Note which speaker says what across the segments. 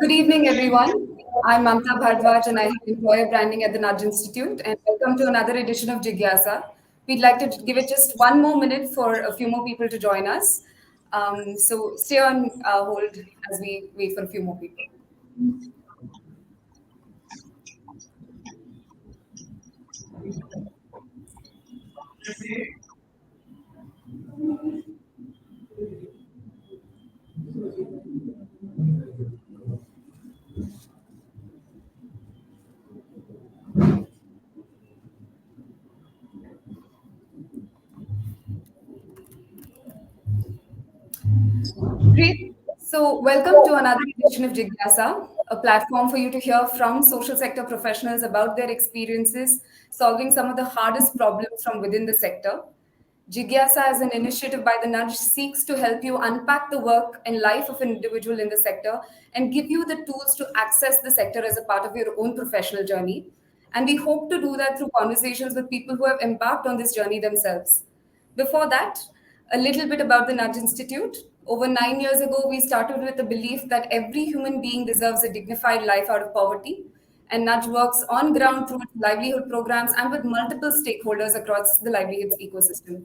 Speaker 1: Good evening, everyone. I'm Mamta Bhardwaj and I have employer branding at the Nudge Institute. And welcome to another edition of 𝘺𝗂𝗧. We'd like to give it just one more minute for a few more people to join us. So stay on hold as we wait for a few more people. Great. So, welcome to another edition of 𝘺𝗂𝗧, a platform for you to hear from social sector professionals about their experiences solving some of the hardest problems from within the sector. 𝘺𝗂𝗧, as an initiative by the Nudge, seeks to help you unpack the work and life of an individual in the sector and give you the tools to access the sector as a part of your own professional journey. And we hope to do that through conversations with people who have embarked on this journey themselves. Before that, a little bit about the Nudge Institute. Over 9 years ago, we started with the belief that every human being deserves a dignified life out of poverty. And Nudge works on ground through its livelihood programs and with multiple stakeholders across the livelihoods ecosystem.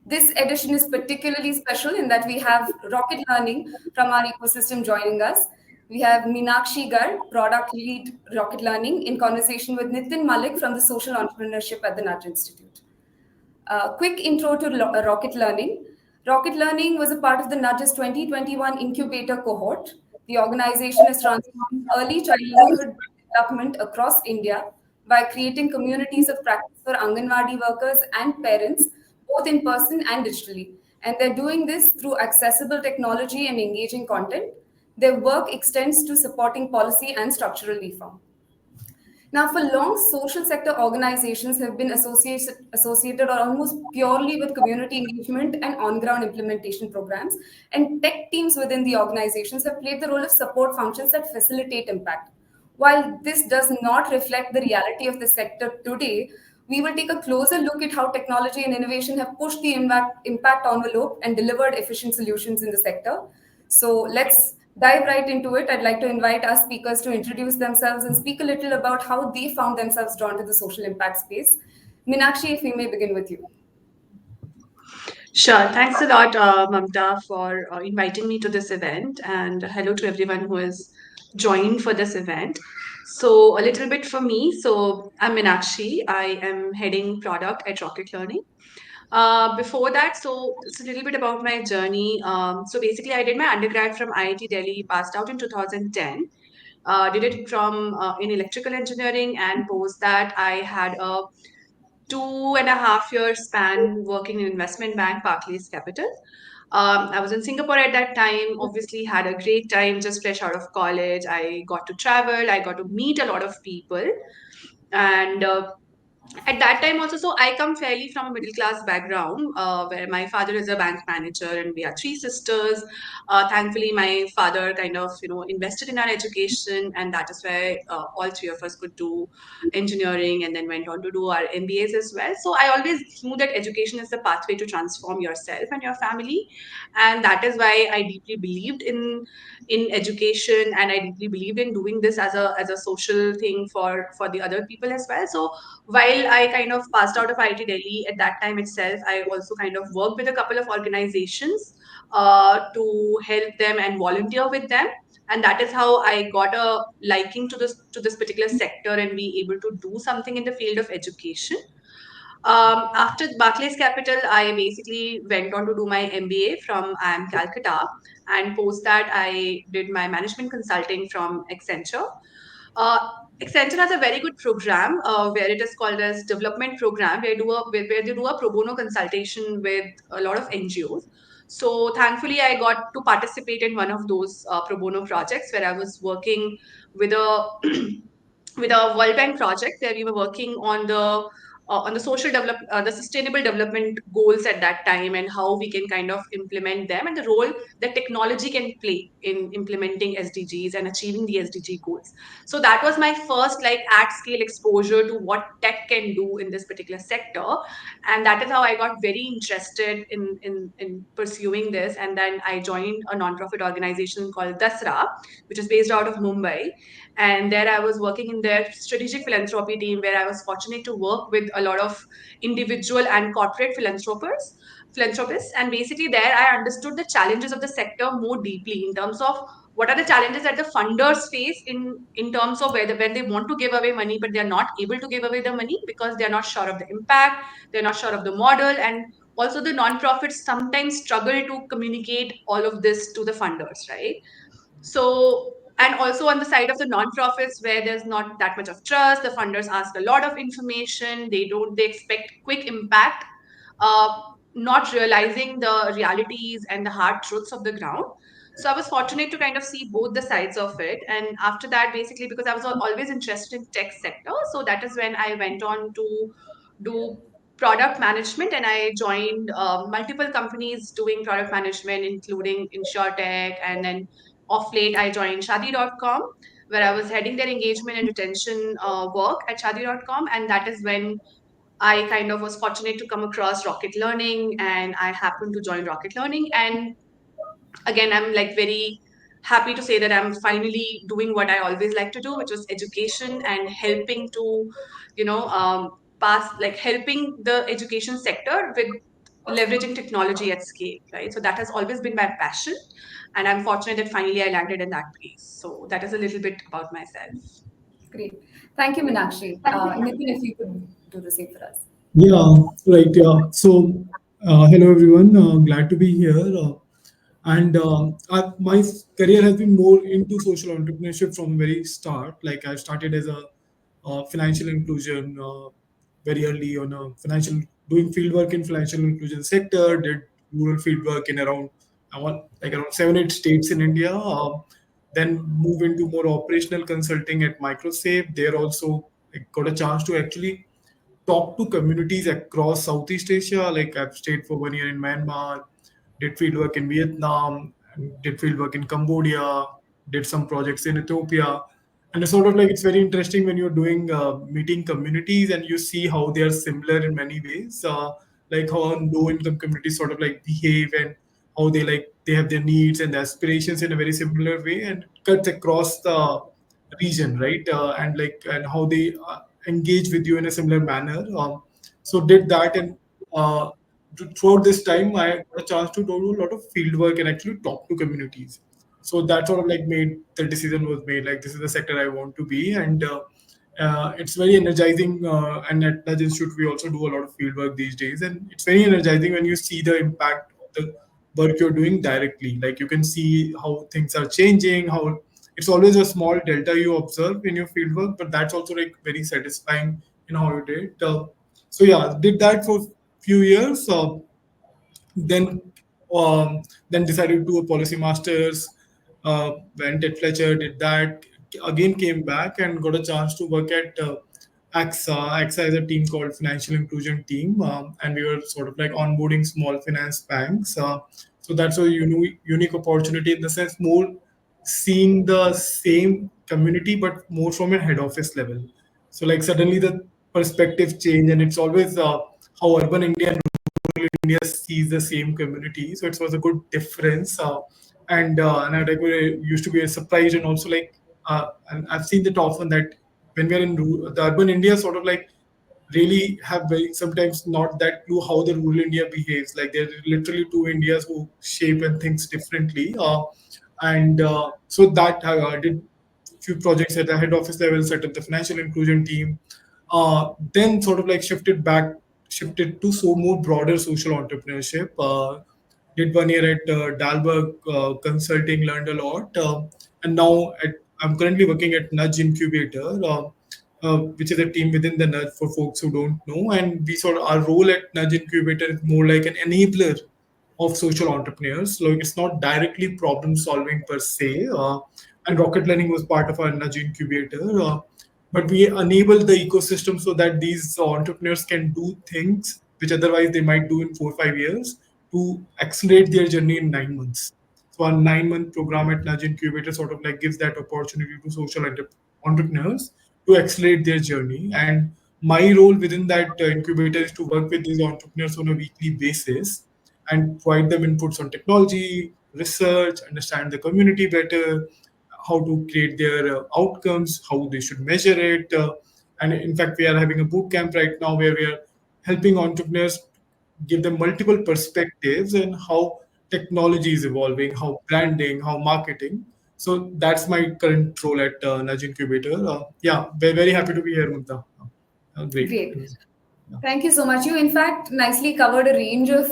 Speaker 1: This edition is particularly special in that we have Rocket Learning from our ecosystem joining us. We have Meenakshi Garg, Product Lead Rocket Learning, in conversation with Nitin Malik from the Social Entrepreneurship at the Nudge Institute. Quick intro to Rocket Learning. Rocket Learning was a part of the Nudge's 2021 incubator cohort. The organization is transforming early childhood development across India by creating communities of practice for Anganwadi workers and parents, both in person and digitally. And they're doing this through accessible technology and engaging content. Their work extends to supporting policy and structural reform. Now, for long, social sector organizations have been associated or almost purely with community engagement and on-ground implementation programs, and tech teams within the organizations have played the role of support functions that facilitate impact. While this does not reflect the reality of the sector today, we will take a closer look at how technology and innovation have pushed the impact envelope and delivered efficient solutions in the sector. So let's dive right into it. I'd like to invite our speakers to introduce themselves and speak a little about how they found themselves drawn to the social impact space. Meenakshi, if we may begin with you.
Speaker 2: Sure. Thanks a lot, Mamta, for inviting me to this event. And hello to everyone who has joined for this event. So, a little bit for me. So, I'm Meenakshi. I am heading product at Rocket Learning. Before that, so it's a little bit about my journey. So, basically, I did my undergrad from IIT Delhi, passed out in 2010. Did it from in electrical engineering, and post that, I had a 2.5 year span working in investment bank, 𝗵𝗺𝗃 Capital. I was in Singapore at that time, obviously had a great time, just fresh out of college. I got to travel, I got to meet a lot of people. And at that time also, so I come fairly from a middle class background, where my father is a bank manager and we are three sisters. Thankfully my father kind of invested in our education, and that is where all three of us could do engineering and then went on to do our MBAs as well. So I always knew that education is the pathway to transform yourself and your family, and that is why I deeply believed in education, and I deeply believed in doing this as a social thing for the other people as well. So while I kind of passed out of IIT Delhi at that time itself, I also kind of worked with a couple of organizations to help them and volunteer with them. And that is how I got a liking to this particular sector and be able to do something in the field of education. After 𝗵𝗺𝗃 Capital, I basically went on to do my MBA from IIM Calcutta, and post that I did my management consulting from Accenture. Uh, Accenture has a very good program where it is called as development program, where they do a pro bono consultation with a lot of NGOs. So thankfully, I got to participate in one of those pro bono projects where I was working with a with a World Bank project where we were working on the on the sustainable development goals at that time, and how we can kind of implement them, and the role that technology can play in implementing SDGs and achieving the SDG goals. So that was my first like at scale exposure to what tech can do in this particular sector, and that is how I got very interested in pursuing this. And then I joined a non-profit organization called 𝘲𝗲𝗃, which is based out of Mumbai, and there I was working in their strategic philanthropy team, where I was fortunate to work with a lot of individual and corporate philanthropists. And basically there I understood the challenges of the sector more deeply, in terms of what are the challenges that the funders face in terms of whether when they want to give away money but they're not able to give away the money because they're not sure of the impact, they're not sure of the model, and also the non-profits sometimes struggle to communicate all of this to the funders, right? So, and also on the side of the non-profits, where there's not that much of trust, the funders ask a lot of information, they expect quick impact, uh, not realizing the realities and the hard truths of the ground. So I was fortunate to kind of see both the sides of it. And after that, basically, because I was always interested in tech sector, so that is when I went on to do product management, and I joined multiple companies doing product management, including InsurTech. And then off late, I joined 𝘂𝗲𝗰𝗵, where I was heading their engagement and retention work at 𝘂𝗲𝗰𝗵. And that is when I kind of was fortunate to come across Rocket Learning, and I happened to join Rocket Learning. And again, I'm like very happy to say that I'm finally doing what I always like to do, which was education and helping to, pass, like helping the education sector with leveraging technology at scale, right? So that has always been my passion. And I'm fortunate that finally I landed in that place. So that is a little bit about myself.
Speaker 1: Great. Thank you, Meenakshi. Nitin, if you could do the same for us.
Speaker 3: Yeah, right. Yeah. So, hello everyone. Glad to be here. My career has been more into social entrepreneurship from very start. Like I started as a financial inclusion very early on a financial doing field work in financial inclusion sector. Did rural field work in around around 7 8 states in India. Then move into more operational consulting at Microsafe. There also I got a chance to actually talk to communities across Southeast Asia. Like I've stayed for 1 year in Myanmar, did field work in Vietnam, did field work in Cambodia, did some projects in Ethiopia. And it's sort of like it's very interesting when you're doing meeting communities and you see how they are similar in many ways, like how low income communities sort of like behave and how they have their needs and aspirations in a very similar way and cuts across the region, right? And how they engage with you in a similar manner. So did that, and uh, throughout this time, I got a chance to do a lot of field work and actually talk to communities. So that sort of like made the decision was made like this is the sector I want to be, and it's very energizing. And at Nudge Institute, we also do a lot of field work these days, and it's very energizing when you see the impact of the work you're doing directly. Like you can see how things are changing, how it's always a small delta you observe in your fieldwork, but that's also like very satisfying in how you did. So yeah, did that for few years. Then then decided to do a policy masters. Went at Fletcher, did that. Again came back and got a chance to work at AXA. AXA is a team called Financial Inclusion Team, and we were sort of like onboarding small finance banks. So that's a unique opportunity in the sense more seeing the same community but more from a head office level. So like suddenly the perspective change, and it's always how urban India and rural India sees the same community. So it was a good difference. And I like used to be surprised, and also like and I've seen it often that when we are in the urban India, sort of like really have very sometimes not that clue how the rural India behaves. Like there are literally two Indias who shape and thinks differently. And so that I did few projects at the head office level, set up the financial inclusion team. Then sort of like shifted to so more broader social entrepreneurship. Did 1 year at Dalberg Consulting, learned a lot, and now I'm currently working at Nudge Incubator, which is a team within the Nudge for folks who don't know. And we sort of our role at Nudge Incubator is more like an enabler of social entrepreneurs. So it's not directly problem solving per se. And Rocket Learning was part of our Nudge Incubator. but we enable the ecosystem so that these entrepreneurs can do things which otherwise they might do in 4 or 5 years to accelerate their journey in 9 months. So a 9 month program at Nudge Incubator sort of like gives that opportunity to social entrepreneurs to accelerate their journey. And my role within that incubator is to work with these entrepreneurs on a weekly basis and provide them inputs on technology, research, understand the community better, how to create their outcomes, how they should measure it. And in fact, we are having a boot camp right now where we are helping entrepreneurs give them multiple perspectives and how technology is evolving, how branding, how marketing. So that's my current role at Nudge Incubator. Yeah, very, very happy to be here, Mumta. Great.
Speaker 1: Great.
Speaker 3: Yeah.
Speaker 1: Thank you so much. You, in fact, nicely covered a range of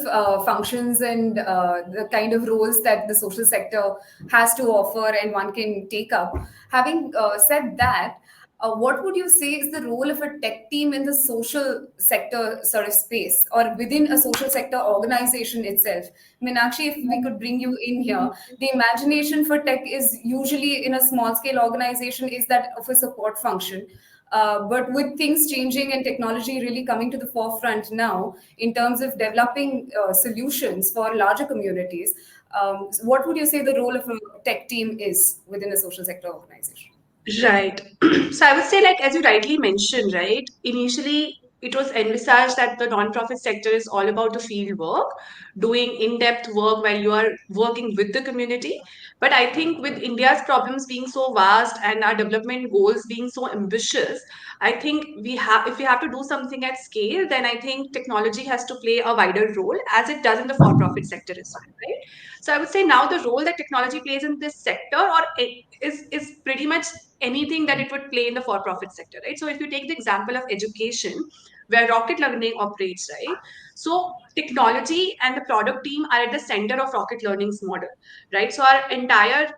Speaker 1: functions and the kind of roles that the social sector has to offer and one can take up. Having said that, what would you say is the role of a tech team in the social sector sort of space or within a social sector organization itself? Meenakshi, if we could bring you in here, the imagination for tech is usually in a small scale organization is that of a support function. But with things changing and technology really coming to the forefront now in terms of developing solutions for larger communities, what would you say the role of a tech team is within a social sector organization?
Speaker 2: Right. So I would say, like, as you rightly mentioned, right, initially it was envisaged that the nonprofit sector is all about the field work, doing in-depth work while you are working with the community. But I think with India's problems being so vast and our development goals being so ambitious, I think if we have to do something at scale, then I think technology has to play a wider role as it does in the for-profit sector as well, right? So I would say now the role that technology plays in this sector is pretty much anything that it would play in the for-profit sector, right? So if you take the example of education, where Rocket Learning operates, right? So technology and the product team are at the center of Rocket Learning's model, right? So our entire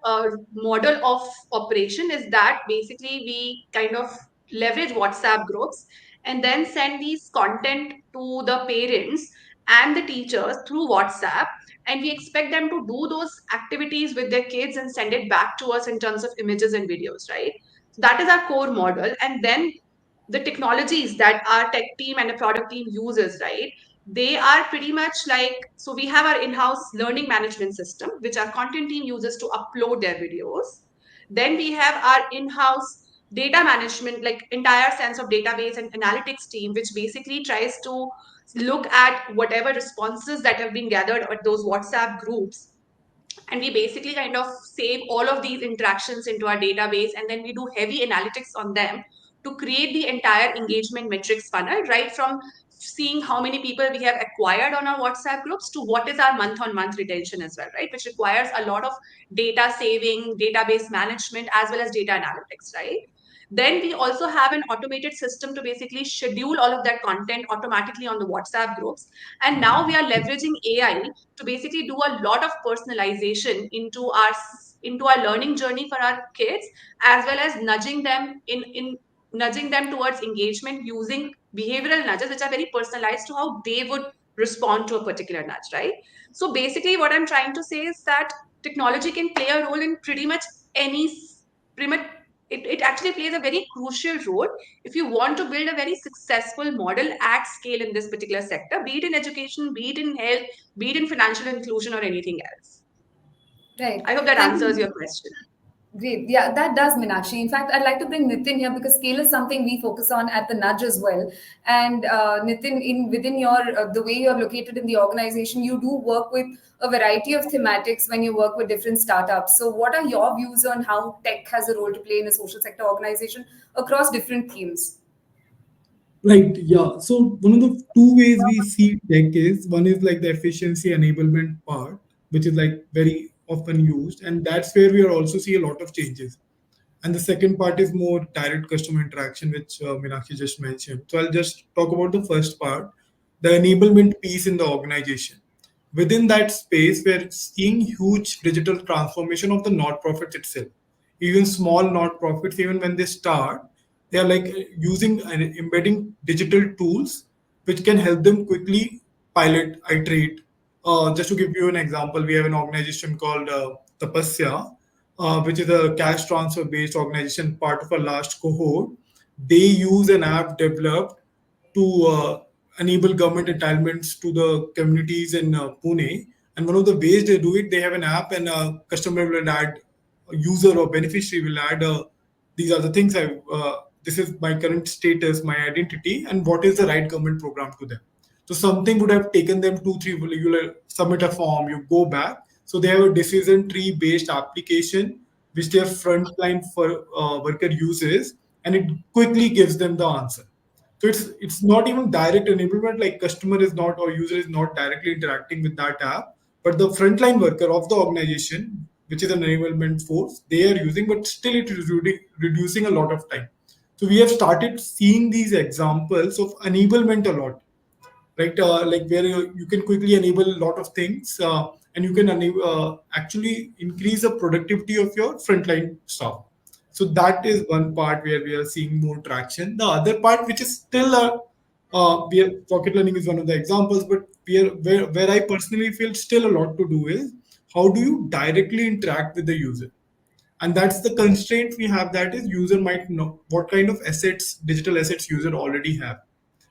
Speaker 2: model of operation is that basically we kind of leverage WhatsApp groups and then send these content to the parents and the teachers through WhatsApp, and we expect them to do those activities with their kids and send it back to us in terms of images and videos, right? So that is our core model. And then the technologies that our tech team and the product team uses, right, they are pretty much like, so we have our in-house learning management system which our content team uses to upload their videos. Then we have our in-house data management, like entire sense of database and analytics team, which basically tries to look at whatever responses that have been gathered at those WhatsApp groups, and we basically kind of save all of these interactions into our database, and then we do heavy analytics on them to create the entire engagement metrics funnel, right from seeing how many people we have acquired on our WhatsApp groups to what is our month on month retention as well, right, which requires a lot of data saving, database management, as well as data analytics, right? Then we also have an automated system to basically schedule all of that content automatically on the WhatsApp groups. And now we are leveraging AI to basically do a lot of personalization into our learning journey for our kids, as well as nudging them towards engagement using behavioral nudges, which are very personalized to how they would respond to a particular nudge, right? So basically, what I'm trying to say is that technology can play a role in pretty much pretty much it actually plays a very crucial role if you want to build a very successful model at scale in this particular sector, be it in education, be it in health, be it in financial inclusion, or anything else.
Speaker 1: Right.
Speaker 2: I hope that
Speaker 1: Thank
Speaker 2: answers
Speaker 1: you.
Speaker 2: your question.
Speaker 1: Great. Yeah, that does, Meenakshi. In fact, I'd like to bring Nitin here because scale is something we focus on at the Nudge as well. And Nitin, in within your the way you're located in the organization, you do work with a variety of thematics when you work with different startups. So, what are your views on how tech has a role to play in a social sector organization across different themes?
Speaker 3: Right. Yeah. So one of the two ways we see tech is one is like the efficiency enablement part, which is like very often used, and that's where we are also see a lot of changes. And the second part is more direct customer interaction, which Meenakshi just mentioned. So I'll just talk about the first part, the enablement piece in the organization. Within that space, we're seeing huge digital transformation of the not-profits itself. Even small not-profits, even when they start, they are like using and embedding digital tools which can help them quickly pilot, iterate. Just to give you an example, we have an organization called 𝘃𝘆𝘀, which is a cash transfer based organization, part of a large cohort, they use an app developed to enable government entitlements to the communities in Pune. And one of the ways they do it, they have an app, and a customer will add, a user or beneficiary will add, these are the things this is my current status, my identity, and what is the right government program to them. So something would have taken them 2, 3, you will submit a form, you go back. So they have a decision tree based application which their frontline for worker uses, and it quickly gives them the answer. So it's not even direct enablement, like customer is not or user is not directly interacting with that app, but the frontline worker of the organization, which is an enablement force, they are using, but still it is reducing a lot of time. So we have started seeing these examples of enablement a lot, right? Like where you can quickly enable a lot of things, and you can actually increase the productivity of your frontline staff. So that is one part where we are seeing more traction. The other part, which is still we are, pocket learning is one of the examples, but where I personally feel still a lot to do is how do you directly interact with the user, and that's the constraint we have. That is, user might know what kind of assets, digital assets, user already have.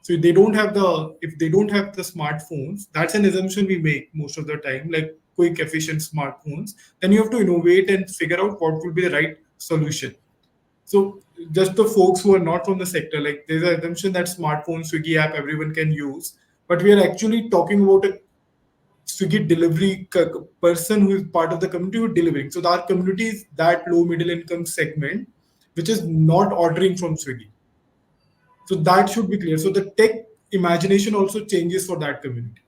Speaker 3: So if they don't have the smartphones, that's an assumption we make most of the time, like quick efficient smartphones. Then you have to innovate and figure out what will be the right solution. So just the folks who are not from the sector, like there's an assumption that smartphone, Swiggy app, everyone can use, but we are actually talking about a Swiggy delivery person who is part of the community who is delivering. So our community is that low middle income segment, which is not ordering from Swiggy. So that should be clear. So the tech imagination also changes for that community.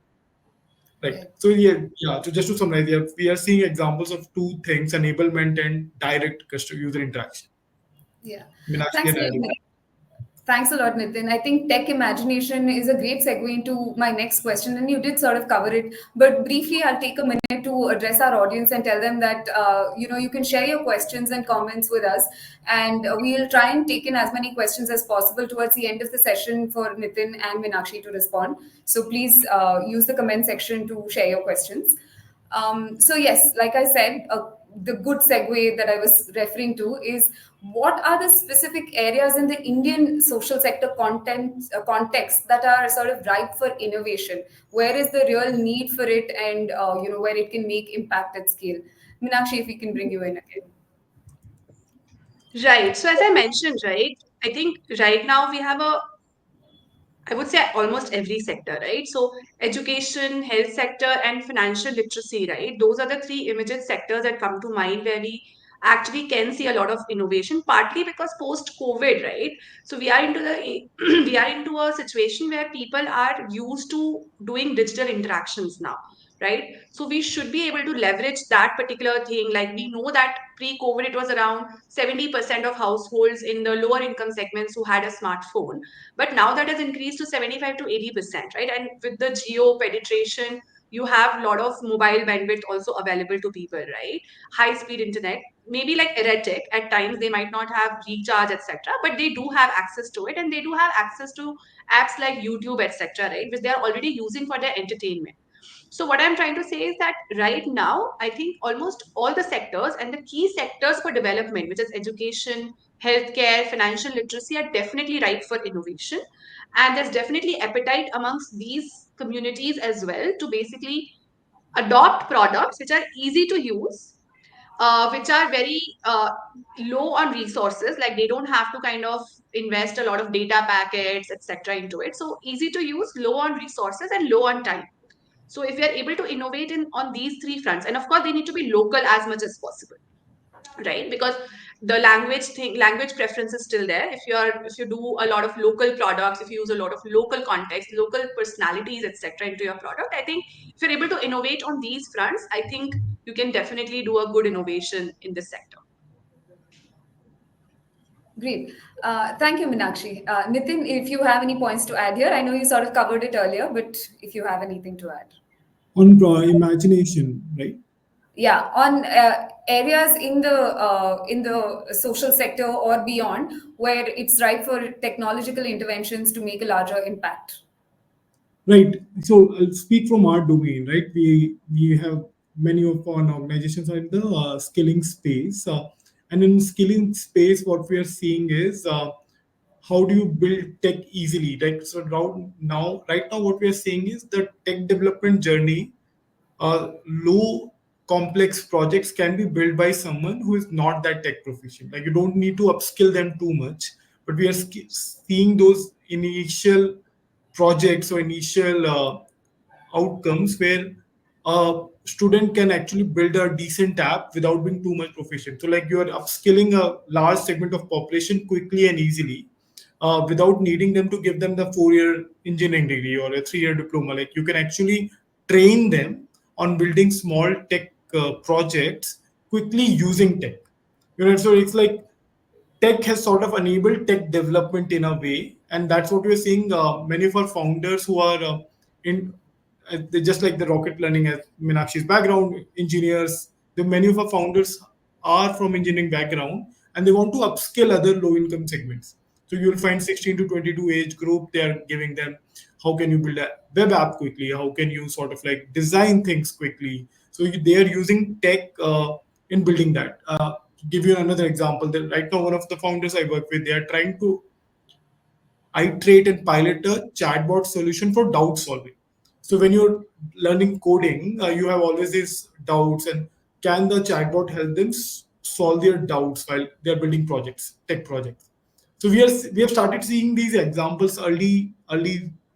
Speaker 3: Right. So yeah. So just to summarize, yeah, we are seeing examples of two things: enablement and direct customer user interaction.
Speaker 1: Yeah.
Speaker 3: Meenakshi
Speaker 1: Thanks
Speaker 3: can
Speaker 1: a lot,
Speaker 3: add.
Speaker 1: Nitin. Thanks a lot, Nitin. I think tech imagination is a great segue into my next question, and you did sort of cover it. But briefly, I'll take a minute to address our audience and tell them that you can share your questions and comments with us, and we'll try and take in as many questions as possible towards the end of the session for Nitin and Meenakshi to respond. So please use the comment section to share your questions. So yes, like I said, the good segue that I was referring to is what are the specific areas in the Indian social sector context that are sort of ripe for innovation? Where is the real need for it, and where it can make impact at scale? Meenakshi, if we can bring you in again.
Speaker 2: Right. So as I mentioned, right, I think right now we have I would say almost every sector, right? So education, health sector, and financial literacy, right? Those are the three immediate sectors that come to mind where we actually can see a lot of innovation, partly because post-COVID, right? So we are into we are into a situation where people are used to doing digital interactions now, right? So we should be able to leverage that particular thing. Like we know that pre-COVID, it was around 70% of households in the lower income segments who had a smartphone, but now that has increased to 75 to 80%, right? And with the geo penetration, you have a lot of mobile bandwidth also available to people, right? High speed internet, maybe like erratic at times, they might not have recharge, etc., but they do have access to it, and they do have access to apps like YouTube, etc., right, which they are already using for their entertainment. So what I'm trying to say is that right now, I think almost all the sectors and the key sectors for development, which is education, healthcare, financial literacy, are definitely ripe for innovation. And there's definitely appetite amongst these communities as well to basically adopt products which are easy to use, which are very low on resources. Like they don't have to kind of invest a lot of data packets, etc., into it. So easy to use, low on resources, and low on time. So if we are able to innovate on these three fronts, and of course they need to be local as much as possible, right? Because the language preference is still there. If you do a lot of local products, if you use a lot of local context, local personalities, etc., into your product, I think if you're able to innovate on these fronts, I think you can definitely do a good innovation in this sector.
Speaker 1: Great. Thank you, Meenakshi. Nitin, if you have any points to add here, I know you sort of covered it earlier, but if you have anything to add.
Speaker 3: On imagination, right?
Speaker 1: Yeah, on areas in the social sector or beyond where it's ripe for technological interventions to make a larger impact.
Speaker 3: Right. So I'll speak from our domain, right? We have many of our organizations are in the skilling space, and in skilling space, what we are seeing is how do you build tech easily? Like, so right now, what we are saying is the tech development journey, low complex projects can be built by someone who is not that tech proficient. Like, you don't need to upskill them too much, but we are seeing those initial projects or initial outcomes where a student can actually build a decent app without being too much proficient. So, like, you are upskilling a large segment of population quickly and easily, without needing them to give them the 4-year engineering degree or a 3-year diploma. Like, you can actually train them on building small tech projects quickly using tech. So it's like tech has sort of enabled tech development in a way, and that's what we're seeing. Many of our founders who are in they just like the rocket learning, as Meenakshi's background, engineers. The many of our founders are from engineering background, and they want to upskill other low income segments. So you'll find 16 to 22 age group. They are giving them how can you build a web app quickly? How can you sort of like design things quickly? So they are using tech in building that. To give you another example, that right now one of the founders I work with, they are trying to iterate and pilot a chatbot solution for doubt solving. So when you're learning coding, you have always these doubts, and can the chatbot help them solve their doubts while they're building projects, tech projects? So we have started seeing these examples early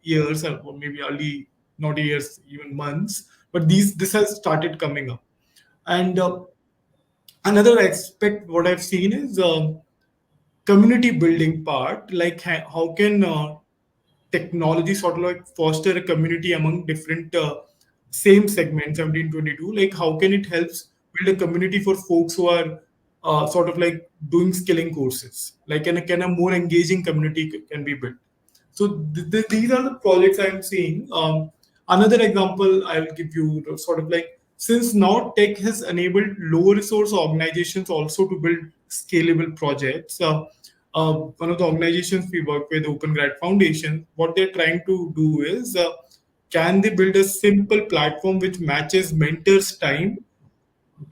Speaker 3: years, or maybe early not years, even months, but this has started coming up. And another aspect what I've seen is community building part. Like, how can technology sort of like foster a community among different same segment 1722? Like, how can it helps build a community for folks who are sort of like doing skilling courses? Like, can a more engaging community can be built? So these are the projects I'm seeing. Another example I'll give you, sort of like, since now tech has enabled low resource organizations also to build scalable projects. One of the organizations we work with, Open Grad Foundation, what they're trying to do is, can they build a simple platform which matches mentors' time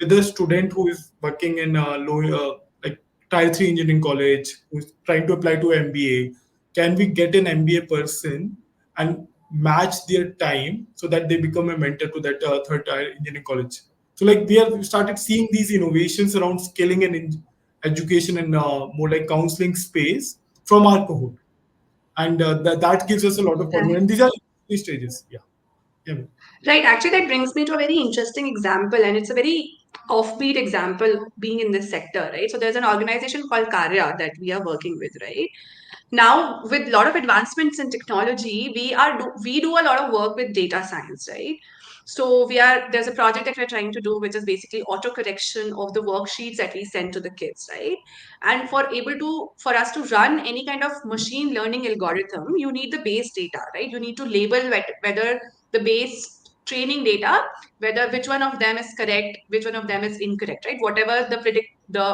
Speaker 3: with a student who is working in a low, like tier 3 engineering college, who's trying to apply to MBA? Can we get an MBA person and match their time so that they become a mentor to that third tier engineering college? So, like, we have started seeing these innovations around skilling and education and more like counseling space from our cohort, and that gives us a lot of confidence. And these are early stages. Yeah. Yeah.
Speaker 2: Right. Actually, that brings me to a very interesting example, and it's a very offbeat example being in this sector, right? So there's an organization called 𝘁𝗃𝗃 that we are working with, right? Now, with a lot of advancements in technology, we do a lot of work with data science, right? So there's a project that we're trying to do, which is basically auto correction of the worksheets that we send to the kids, right? And for us to run any kind of machine learning algorithm, you need the base data, right? You need to label whether the base training data, whether which one of them is correct, which one of them is incorrect, right? Whatever the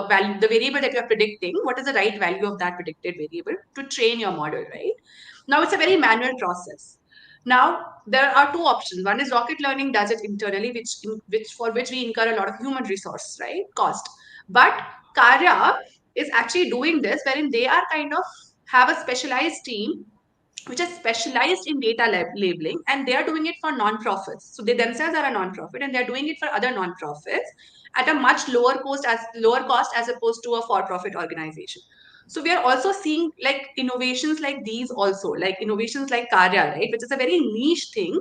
Speaker 2: value, the variable that you're predicting, what is the right value of that predicted variable to train your model, right? Now it's a very manual process. Now there are two options. One is rocket learning does it internally, which we incur a lot of human resource, right, cost. But 𝘁𝗃𝗃 is actually doing this, wherein they are kind of have a specialized team which is specialized in data labeling, and they are doing it for non-profits. So they themselves are a non-profit, and they're doing it for other non-profits at a much lower cost as opposed to a for-profit organization. So we are also seeing like innovations like these also, like innovations like 𝘁𝗃𝗃, right, which is a very niche thing,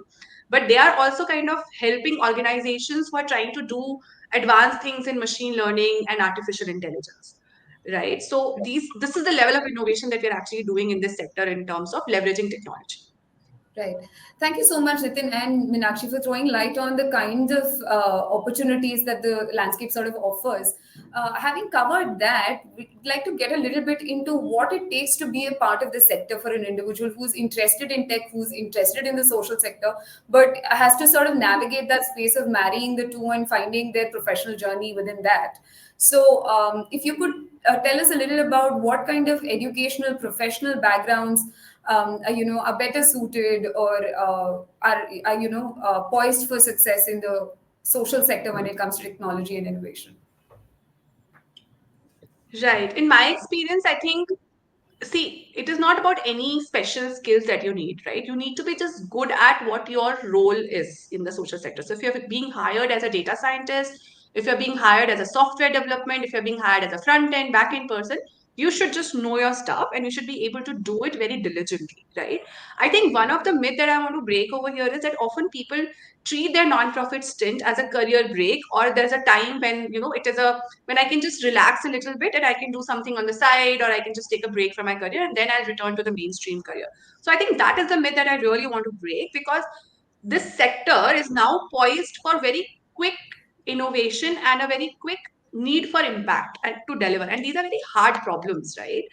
Speaker 2: but they are also kind of helping organizations who are trying to do advanced things in machine learning and artificial intelligence, right? So this is the level of innovation that we're actually doing in this sector in terms of leveraging technology.
Speaker 1: Right. Thank you so much, Nitin and Meenakshi, for throwing light on the kinds of opportunities that the landscape sort of offers. Having covered that, we'd like to get a little bit into what it takes to be a part of the sector for an individual who's interested in tech, who's interested in the social sector, but has to sort of navigate that space of marrying the two and finding their professional journey within that. So, if you could tell us a little about what kind of educational, professional backgrounds are better suited or are poised for success in the social sector when it comes to technology and innovation.
Speaker 2: Right. In my experience, I think see, it is not about any special skills that you need, right? You need to be just good at what your role is in the social sector. So if you're being hired as a data scientist, if you're being hired as a software development, if you're being hired as a front end, back end person, you should just know your stuff and you should be able to do it very diligently, right? I think one of the myth that I want to break over here is that often people treat their non-profit stint as a career break, or there's a time when, it is a when I can just relax a little bit and I can do something on the side, or I can just take a break from my career and then I'll return to the mainstream career. So I think that is the myth that I really want to break, because this sector is now poised for very quick innovation and a very quick need for impact and to deliver. And these are very hard problems, right?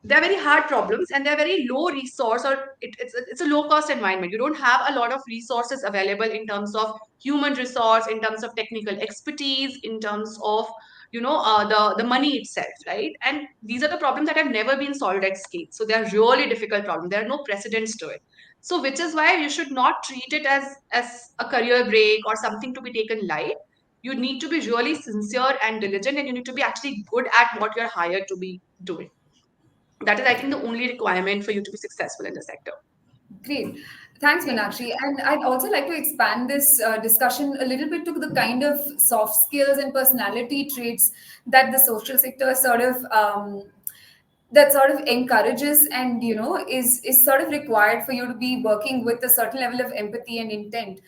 Speaker 2: They're very hard problems and they're very low resource, or it's a low cost environment. You don't have a lot of resources available in terms of human resource, in terms of technical expertise, in terms of the money itself, right? And these are the problems that have never been solved at scale, so they're really difficult problems. There are no precedents to it. So which is why you should not treat it as a career break or something to be taken light. You need to be really sincere and diligent, and you need to be actually good at what you're hired to be doing. That is, I think, the only requirement for you to be successful in the sector.
Speaker 1: Great. Thanks, Meenakshi. And I'd also like to expand this discussion a little bit to the kind of soft skills and personality traits that the social sector sort of encourages and is sort of required for you to be working with a certain level of empathy and intent.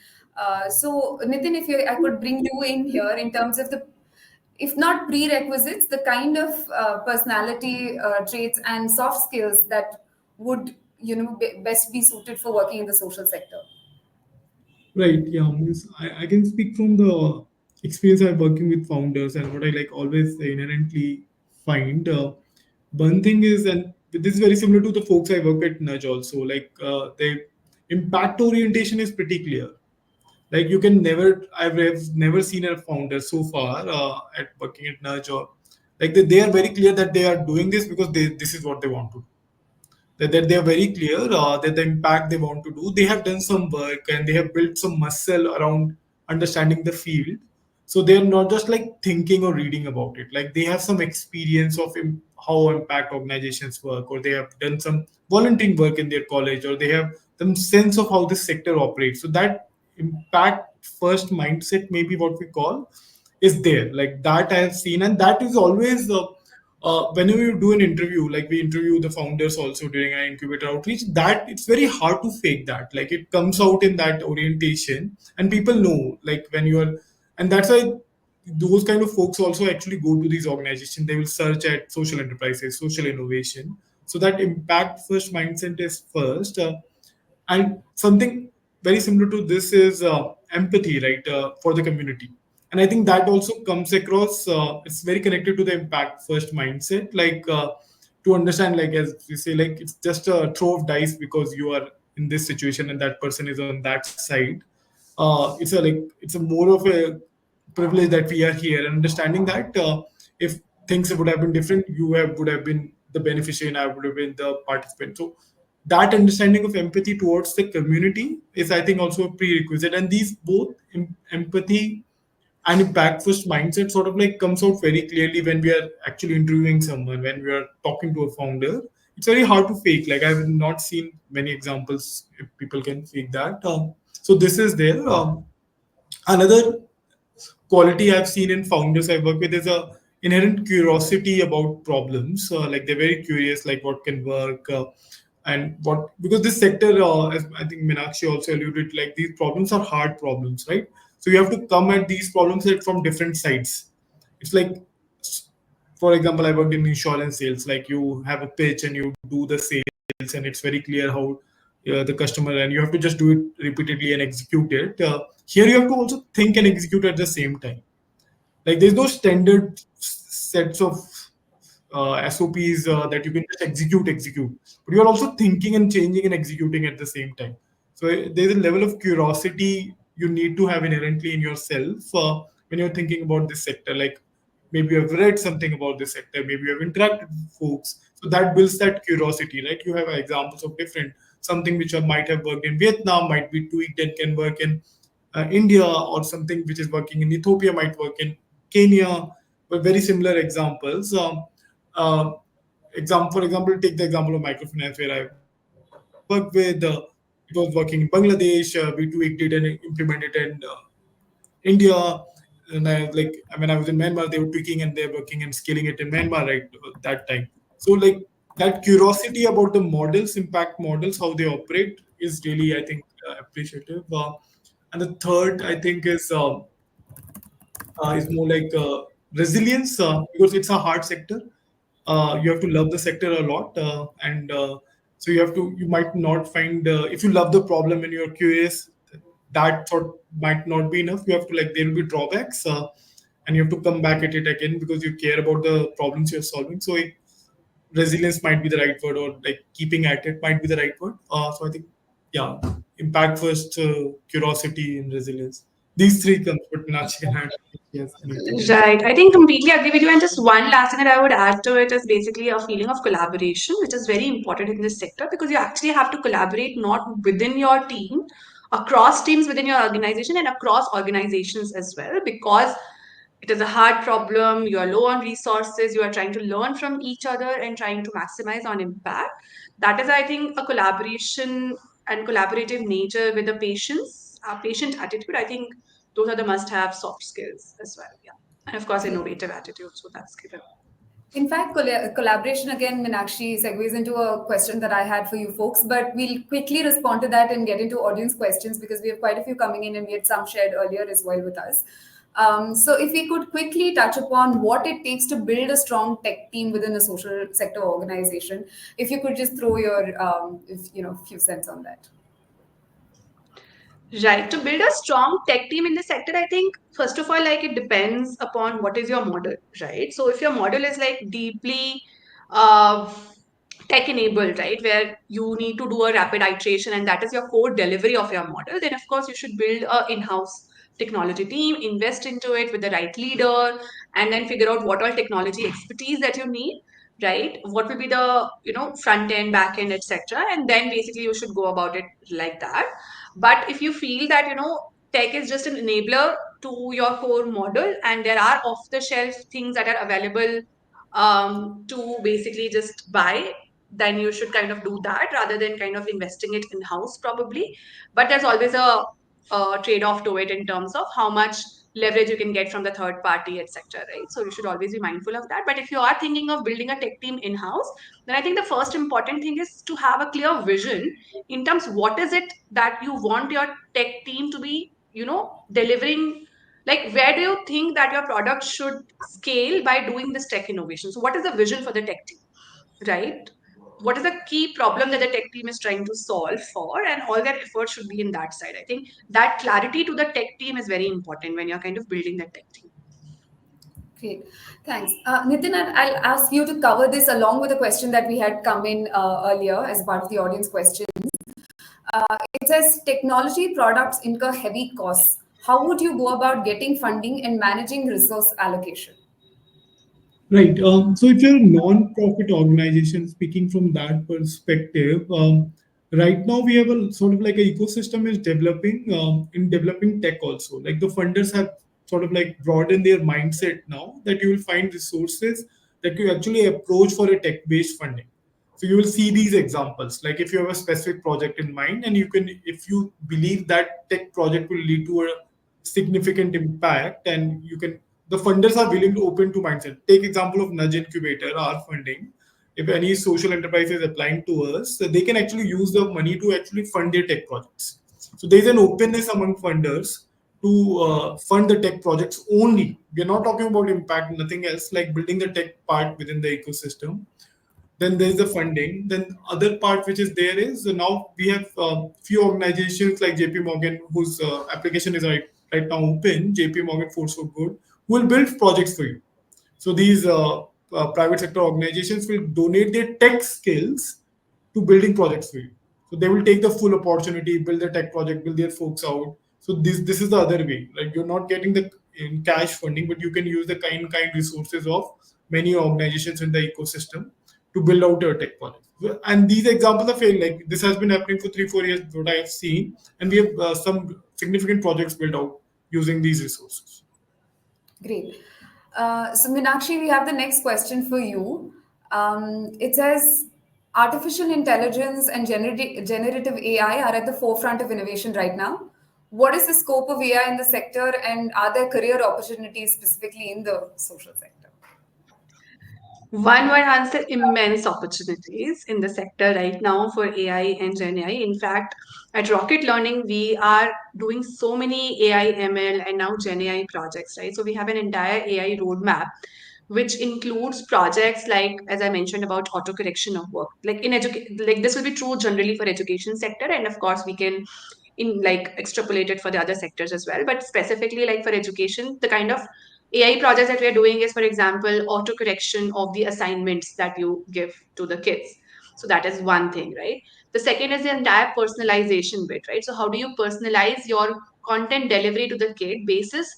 Speaker 1: So Nitin, if I could bring you in here in terms of the, if not prerequisites, the kind of personality traits and soft skills that would best be suited for working in the social sector.
Speaker 3: Right. Yeah. Means I can speak from the experience I'm working with founders and what I like always inherently find. One thing is, and this is very similar to the folks I work at Nudge also, like the impact orientation is pretty clear. Like you can never, I've never seen a founder so far at working at Nudge, or like they are very clear that they are doing this because this is what they want to do. That they are very clear that the impact they want to do. They have done some work and they have built some muscle around understanding the field. So they are not just like thinking or reading about it. Like they have some experience of how impact organizations work, or they have done some volunteering work in their college, or they have some sense of how this sector operates. So that impact first mindset, maybe what we call, is there. Like that I have seen, and that is always whenever you do an interview, like we interview the founders also during our incubator outreach, that it's very hard to fake that. Like it comes out in that orientation, and people know, like when you are, and that's why those kind of folks also actually go to these organizations. They will search at social enterprises, social innovation. So that impact first mindset is first. And something very similar to this is empathy, right, for the community. And I think that also comes across, it's very connected to the impact first mindset, like to understand, like as you say, like it's just a throw of dice because you are in this situation and that person is on that side. It's a more of a privilege that we are here, and understanding that if things would have been different, would have been the beneficiary and I would have been the participant. So that understanding of empathy towards the community is, I think, also a prerequisite. And these both empathy and impact first mindset sort of like comes out very clearly when we are actually interviewing someone, when we are talking to a founder. It's very hard to fake. Like I've not seen many examples if people can fake that. So this is there. Another quality I've seen in founders I work with is a inherent curiosity about problems. Like they're very curious, like what can work, and what, because this sector, as I think Meenakshi also alluded, like these problems are hard problems, right? So you have to come at these problems from different sides. It's like, for example, I worked in insurance sales. Like you have a pitch and you do the sales, and it's very clear how the customer, and you have to just do it repeatedly and execute it. Here you have to also think and execute at the same time. Like there's no standard sets of SOPs that you can just execute, but you're also thinking and changing and executing at the same time. So there's a level of curiosity you need to have inherently in yourself when you're thinking about this sector. Like maybe you have read something about this sector, maybe you have interacted with folks. So that builds that curiosity, right? You have examples of different, something which might have worked in Vietnam might be tweaked and can work in India, or something which is working in Ethiopia might work in Kenya, but very similar examples. Uh, For example, take the example of microfinance where I worked with. It was working in Bangladesh. We tweaked it and implemented it in India. And when I was in Myanmar, they were tweaking and they're working and scaling it in Myanmar right that time. So like that curiosity about the models, impact models, how they operate is really, I think, appreciative. And the third, I think, is more like resilience because it's a hard sector. You have to love the sector a lot, and so you might not find if you love the problem and you're curious, that thought might not be enough. You have to like there will be drawbacks, and you have to come back at it again because you care about the problems you're solving. So resilience might be the right word, or like keeping at it might be the right word. So I think, yeah, impact first, curiosity, and resilience. These three comes, but Meenakshi can add. Yes, anything.
Speaker 2: Right. I think completely agree with you. And just one last thing that I would add to it is basically a feeling of collaboration, which is very important in this sector because you actually have to collaborate not within your team, across teams within your organization and across organizations as well, because it is a hard problem. You are low on resources. You are trying to learn from each other and trying to maximize on impact. That is, I think, a collaboration and collaborative nature with the patience, patient attitude. I think those are the must-have soft skills as well. Yeah, and of course, innovative attitude. So that's given.
Speaker 1: In fact, collaboration again, Meenakshi, segues into a question that I had for you folks, but we'll quickly respond to that and get into audience questions because we have quite a few coming in and we had some shared earlier as well with us. So if we could quickly touch upon what it takes to build a strong tech team within a social sector organization, if you could just throw your few cents on that.
Speaker 2: Right. To build a strong tech team in the sector, I think, first of all, like it depends upon what is your model, right? So if your model is like deeply tech enabled, right, where you need to do a rapid iteration and that is your core delivery of your model, then of course you should build a in-house technology team, invest into it with the right leader, and then figure out what all technology expertise that you need, right? What will be the front end, back end, etc. And then basically you should go about it like that. But if you feel that tech is just an enabler to your core model and there are off the shelf things that are available to basically just buy, then you should kind of do that rather than kind of investing it in house probably. But there's always a trade-off to it in terms of how much leverage you can get from the third party, etc. Right? So you should always be mindful of that. But if you are thinking of building a tech team in-house, then I think the first important thing is to have a clear vision in terms what is it that you want your tech team to be, delivering. Like, where do you think that your product should scale by doing this tech innovation? So what is the vision for the tech team, right? What is the key problem that the tech team is trying to solve for, and all their effort should be in that side. I think that clarity to the tech team is very important when you're kind of building that tech team.
Speaker 1: Great. Thanks. Nitin, I'll ask you to cover this along with a question that we had come in earlier as part of the audience questions. It says, technology products incur heavy costs. How would you go about getting funding and managing resource allocation?
Speaker 3: Right. So if you're a non-profit organization, speaking from that perspective, right now we have a sort of like an ecosystem is developing in developing tech also. Like the funders have sort of like broadened their mindset now that you will find resources that you actually approach for a tech-based funding. So you will see these examples. Like if you have a specific project in mind and if you believe that tech project will lead to a significant impact, and the funders are willing to open to mindset. Take example of 𝘄𝗆 our funding. If any social enterprise is applying to us, they can actually use the money to actually fund their tech projects. So there's an openness among funders to fund the tech projects only. We're not talking about impact, nothing else, like building the tech part within the ecosystem. Then there's the funding. Then other part which is there is now we have few organizations like JP Morgan, whose application is right now open, JP Morgan Force for Good, who will build projects for you. So these private sector organizations will donate their tech skills to building projects for you. So they will take the full opportunity, build the tech project, build their folks out. So this is the other way. Like you're not getting the in cash funding, but you can use the kind resources of many organizations in the ecosystem to build out your tech project. And these examples are failed. Like this has been happening for 3-4 years, what I have seen, and we have some significant projects built out using these resources.
Speaker 1: Great. So Meenakshi, we have the next question for you. It says artificial intelligence and generative AI are at the forefront of innovation right now. What is the scope of AI in the sector, and are there career opportunities specifically in the social sector?
Speaker 2: One word answer: immense opportunities in the sector right now for AI and Gen AI. In fact, at Rocket Learning, we are doing so many AI, ML, and now Gen AI projects, right? So we have an entire AI roadmap, which includes projects like, as I mentioned, about auto correction of work. Like in education, like this will be true generally for education sector, and of course we can in like extrapolate it for the other sectors as well. But specifically, like for education, the kind of AI projects that we are doing is, for example, auto correction of the assignments that you give to the kids. So that is one thing, right? The second is the entire personalization bit, right? So how do you personalize your content delivery to the kid basis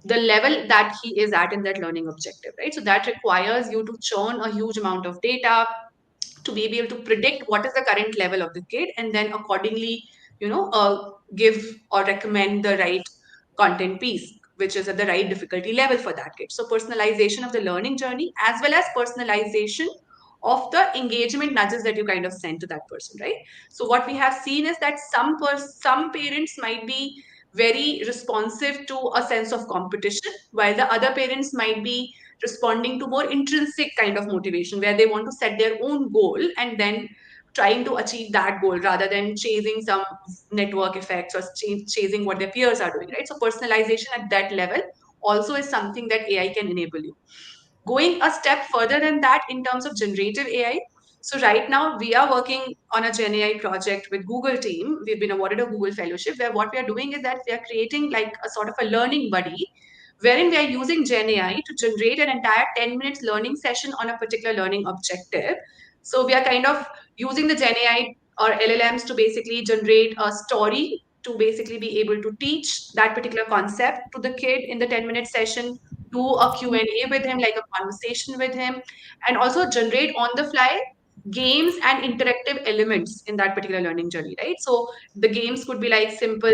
Speaker 2: the level that he is at in that learning objective, right? So that requires you to churn a huge amount of data to be able to predict what is the current level of the kid, and then accordingly, give or recommend the right content piece which is at the right difficulty level for that kid. So personalization of the learning journey, as well as personalization of the engagement nudges that you kind of send to that person, right? So what we have seen is that some parents might be very responsive to a sense of competition, while the other parents might be responding to more intrinsic kind of motivation where they want to set their own goal and then trying to achieve that goal rather than chasing some network effects or chasing what their peers are doing, right? So personalization at that level also is something that AI can enable you. Going a step further than that in terms of generative AI, so right now we are working on a Gen AI project with Google team. We've been awarded a Google fellowship where what we are doing is that we are creating like a sort of a learning buddy wherein we are using Gen AI to generate an entire 10 minutes learning session on a particular learning objective. So we are kind of using the Gen AI or LLMs to basically generate a story to basically be able to teach that particular concept to the kid in the 10-minute session, do a Q&A with him, like a conversation with him, and also generate on the fly games and interactive elements in that particular learning journey, right? So the games could be like simple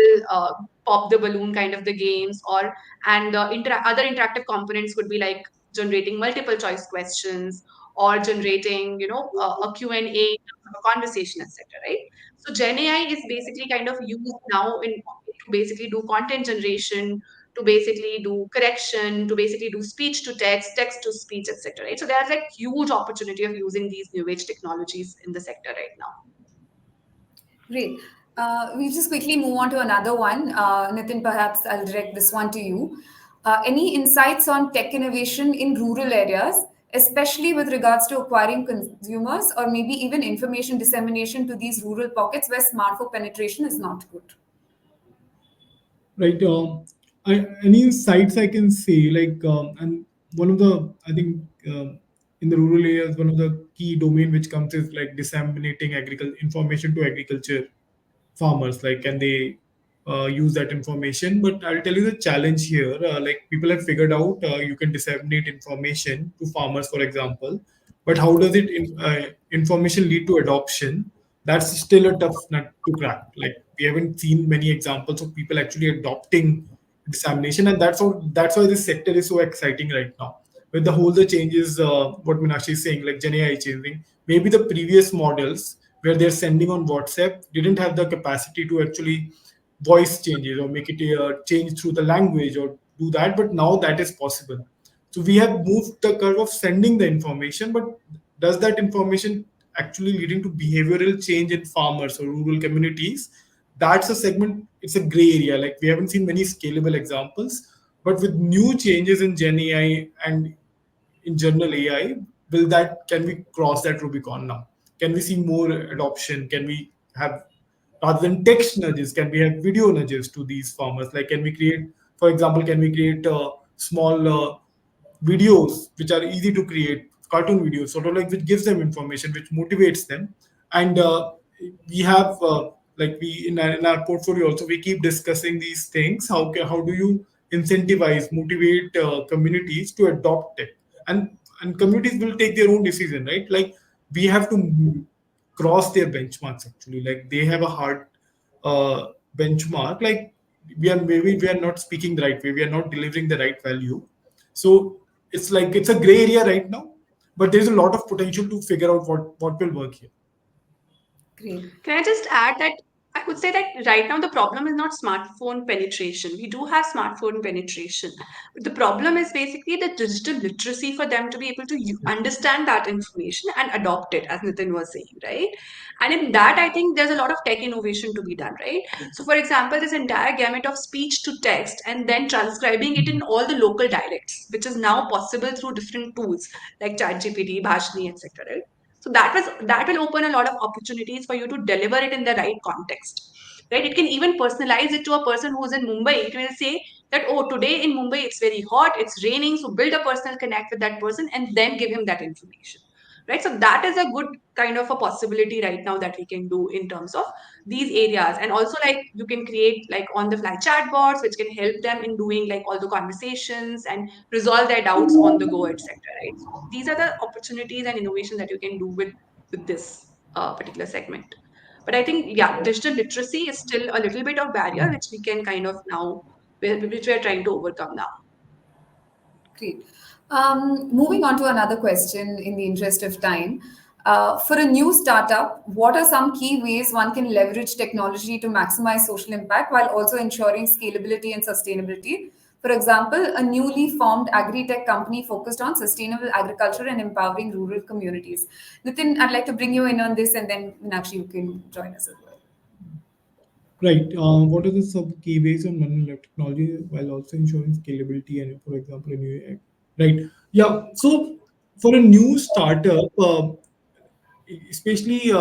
Speaker 2: pop the balloon kind of the games, or and other interactive components could be like generating multiple choice questions or generating a Q&A, a conversation, etc., right? So Gen AI is basically kind of used now in to basically do content generation, to basically do correction, to basically do speech to text, text to speech, etc., right? So there's like huge opportunity of using these new age technologies in the sector right now.
Speaker 1: Great. We'll just quickly move on to another one. Nitin, perhaps I'll direct this one to you. Any insights on tech innovation in rural areas, especially with regards to acquiring consumers or maybe even information dissemination to these rural pockets where smartphone penetration is not good?
Speaker 3: Right. Any insights I can say, like, and one of the, I think, in the rural areas, one of the key domain which comes is like disseminating agriculture information to agriculture farmers. Like, can they use that information? But I'll tell you the challenge here. Like, people have figured out you can disseminate information to farmers, for example, but how does information lead to adoption? That's still a tough nut to crack. Like, we haven't seen many examples of people actually adopting dissemination, and that's why this sector is so exciting right now. With the changes, what Meenakshi is saying, like Gen AI changing, maybe the previous models where they're sending on WhatsApp didn't have the capacity to actually voice changes or make it change through the language or do that, but now that is possible. So we have moved the curve of sending the information, but does that information actually leading to behavioral change in farmers or rural communities? That's a segment, it's a gray area. Like, we haven't seen many scalable examples, but with new changes in Gen AI and in general AI, can we cross that Rubicon now? Can we see more adoption? Can we have, rather than text nudges, can we have video nudges to these farmers? Like, can we create, for example, can we create small videos which are easy to create, cartoon videos, sort of like, which gives them information, which motivates them. And we have like we in our portfolio also, we keep discussing these things. How do you incentivize, motivate communities to adopt it? And communities will take their own decision, right? Like, we have to cross their benchmarks actually. Like, they have a hard benchmark. Like, we are not speaking the right way, we are not delivering the right value. So it's like, it's a gray area right now, but there's a lot of potential to figure out what will work here.
Speaker 1: Great.
Speaker 2: Can I just add that I would say that right now the problem is not smartphone penetration. We do have smartphone penetration. But the problem is basically the digital literacy for them to be able to understand that information and adopt it, as Nitin was saying, right? And in that, I think there's a lot of tech innovation to be done, right? So, for example, this entire gamut of speech to text and then transcribing it in all the local dialects, which is now possible through different tools like ChatGPT, Bhashni, etc. Right? So that will open a lot of opportunities for you to deliver it in the right context. Right? It can even personalize it to a person who's in Mumbai. It will say that, oh, today in Mumbai it's very hot, it's raining, so build a personal connect with that person and then give him that information. Right? So that is a good kind of a possibility right now that we can do in terms of these areas. And also like you can create like on the fly chatbots which can help them in doing like all the conversations and resolve their doubts on the go, etc. Right? So these are the opportunities and innovation that you can do with this particular segment. But I think, yeah, digital literacy is still a little bit of barrier which we can kind of now, which we are trying to overcome now.
Speaker 1: Great. Moving on to another question in the interest of time. For a new startup, what are some key ways one can leverage technology to maximize social impact while also ensuring scalability and sustainability? For example, a newly formed agri-tech company focused on sustainable agriculture and empowering rural communities. Nitin, I'd like to bring you in on this, and then Meenakshi, you can join us as well.
Speaker 3: Right. What are the key ways on manual technology while also ensuring scalability and, for example, a new right? Yeah. So for a new startup, especially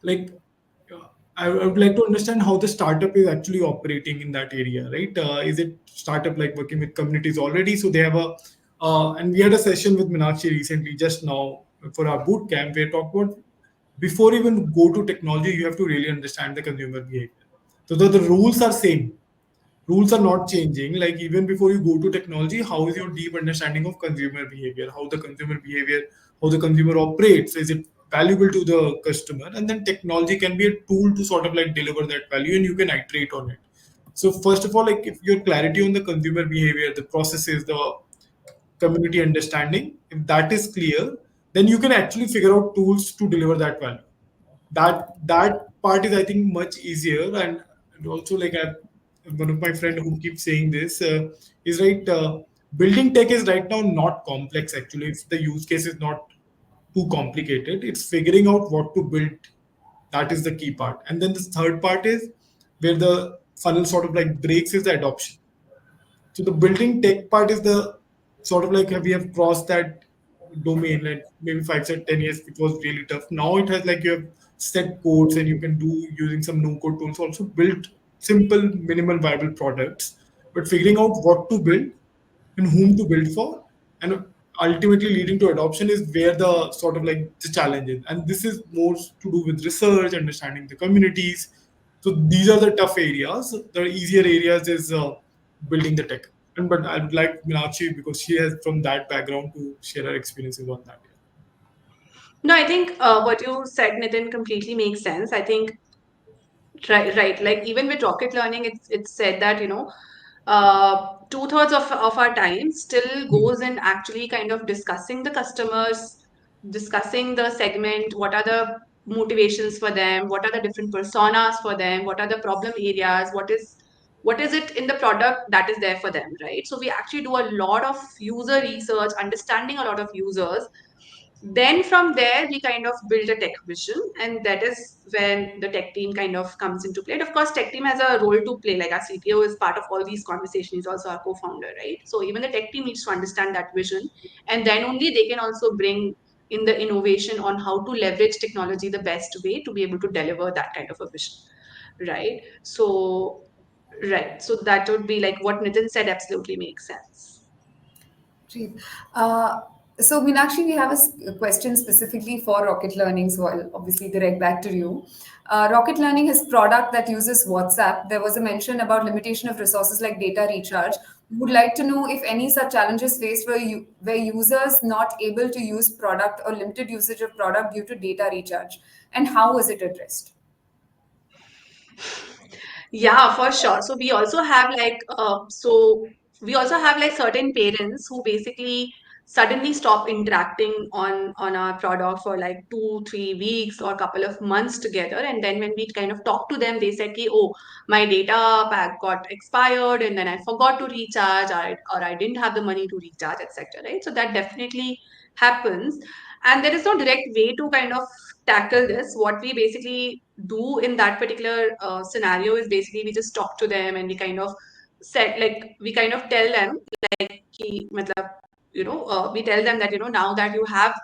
Speaker 3: like I would like to understand how the startup is actually operating in that area, right? Is it startup like working with communities already? So they have a and we had a session with Meenakshi recently, just now for our boot camp. We talked about before even go to technology, you have to really understand the consumer behavior. So the rules are same. Rules are not changing. Like even before you go to technology, how is your deep understanding of consumer behavior, how the consumer behavior, how the consumer operates? Is it valuable to the customer? And then technology can be a tool to sort of like deliver that value, and you can iterate on it. So first of all, like if your clarity on the consumer behavior, the processes, the community understanding, if that is clear, then you can actually figure out tools to deliver that value. That part is, I think, much easier. And also like one of my friend who keeps saying this is right. Building tech is right now not complex. Actually, if the use case is not too complicated, it's figuring out what to build. That is the key part. And then the third part is where the funnel sort of like breaks is the adoption. So the building tech part is the sort of like we have crossed that domain, like maybe 5 to 10 years it was really tough. Now it has like you have set codes and you can do using some no code tools also build simple minimal viable products, but figuring out what to build and whom to build for and ultimately leading to adoption is where the sort of like the challenge is. And this is more to do with research, understanding the communities. So these are the tough areas. The easier areas is building the tech. And but I would like Meenakshi, because she has from that background, to share her experiences on that.
Speaker 2: No, I think what you said, Nitin, completely makes sense. I think right. Like even with rocket learning, it's said that 2/3 of our time still goes in actually kind of discussing the customers, discussing the segment, what are the motivations for them, what are the different personas for them, what are the problem areas, what is it in the product that is there for them, right? So we actually do a lot of user research, understanding a lot of users. Then from there we kind of build a tech vision, and that is when the tech team kind of comes into play. And of course tech team has a role to play, like our CTO is part of all these conversations, he's also our co-founder, right? So even the tech team needs to understand that vision, and then only they can also bring in the innovation on how to leverage technology the best way to be able to deliver that kind of a vision, right? So that would be like what Nitin said absolutely makes sense.
Speaker 1: Great. So, Meenakshi, we have a question specifically for Rocket Learning, so I'll obviously direct back to you. Rocket Learning has product that uses WhatsApp. There was a mention about limitation of resources like data recharge. We would like to know if any such challenges faced where users not able to use product or limited usage of product due to data recharge, and how was it addressed?
Speaker 2: Yeah, for sure. So we also have like certain parents who basically suddenly stop interacting on our product for like 2-3 weeks or a couple of months together, and then when we kind of talk to them, they said ki, oh, my data pack got expired and then I forgot to recharge, or I didn't have the money to recharge, etc. Right? So that definitely happens, and there is no direct way to kind of tackle this. What we basically do in that particular scenario is basically we just talk to them and we kind of we kind of tell them कि मतलब we tell them that now that you have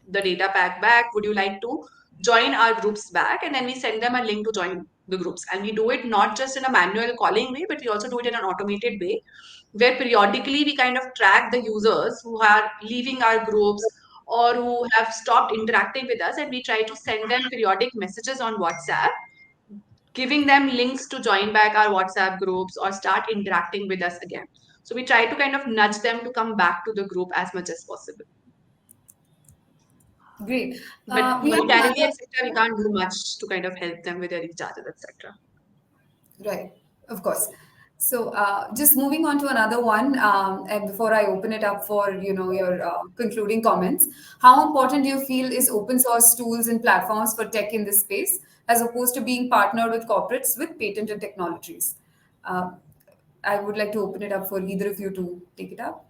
Speaker 2: the data pack back, would you like to join our groups back? And then we send them a link to join the groups, and we do it not just in a manual calling way, but we also do it in an automated way, where periodically we kind of track the users who are leaving our groups or who have stopped interacting with us, and we try to send them periodic messages on WhatsApp, giving them links to join back our WhatsApp groups or start interacting with us again. So we try to kind of nudge them to come back to the group as much as possible.
Speaker 1: Great.
Speaker 2: But
Speaker 1: We have
Speaker 2: monetarily,
Speaker 1: another.
Speaker 2: etc., we can't do much to kind of help them with their recharges, etc.
Speaker 1: Right, of course. So just moving on to another one, and before I open it up for your concluding comments, how important do you feel is open source tools and platforms for tech in this space, as opposed to being partnered with corporates with patented technologies? Uh, I would like to open it up for either of you to take it up.